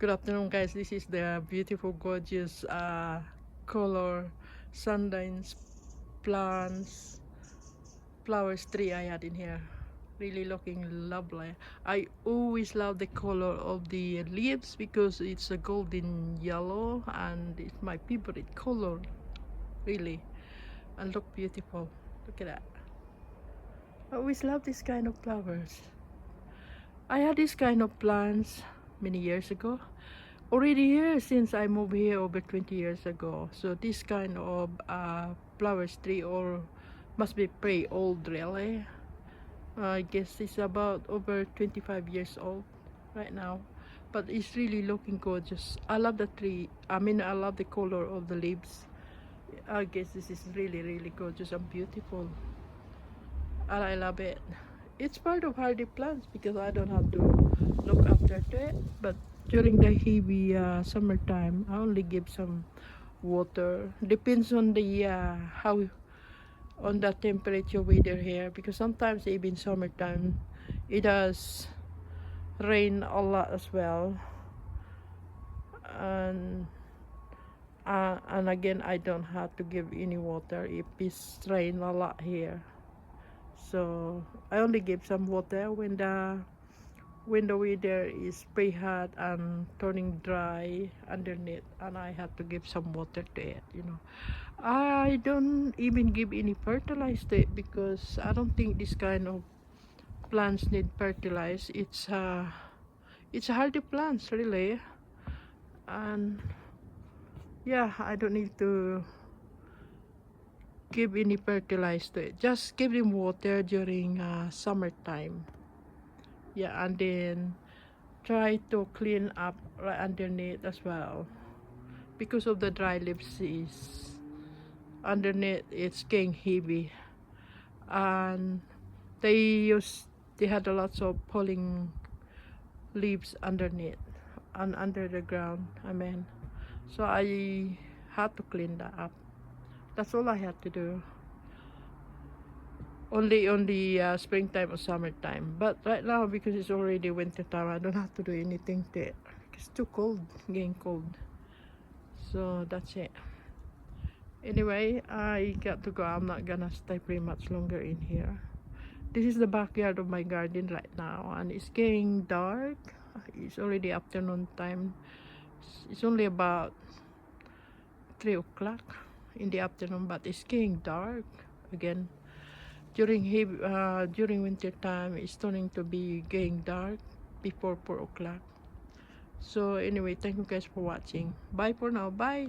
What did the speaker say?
Good afternoon, guys. This is the beautiful, gorgeous color sundials, plants, flowers tree I had in here. Really looking lovely. I always love the color of the leaves because it's a golden yellow and it's my favorite color, really. And look beautiful. Look at that. I always love this kind of flowers. I had this kind of plants many years ago. Already here since I moved here over 20 years ago. So this kind of flowers tree or must be pretty old really. I guess it's about over 25 years old right now. But it's really looking gorgeous. I love the tree. I mean, I love the color of the leaves. I guess this is really gorgeous and beautiful. And I love it. It's part of hardy plants because I don't have to look after it. But during the heavy summertime, I only give some water. Depends on the how on the temperature weather here because sometimes even summertime it does rain a lot as well. And again, I don't have to give any water if it's rain a lot here. So I only give some water when the weather is pretty hot and turning dry underneath, and I have to give some water to it. I don't even give any fertilizer to it because I don't think this kind of plants need fertilizer. It's a hardy plants really, and yeah, I don't need to give any fertilizer to it. Just give them water during summertime. Yeah, and then try to clean up right underneath as well because of the dry leaves is underneath it's getting heavy, and they had a lot of falling leaves underneath and under the ground, I mean. So I had to clean that up. That's all I had to do, only on the springtime or summertime. But right now, because it's already winter time, I don't have to do anything to it. It's too cold, getting cold. So that's it. Anyway, I got to go. I'm not gonna stay pretty much longer in here. This is the backyard of my garden right now, and it's getting dark. It's already afternoon time. It's only about 3 o'clock in the afternoon, but it's getting dark again. During winter time, it's turning to be getting dark before 4 o'clock. So anyway, thank you guys for watching. Bye for now. Bye.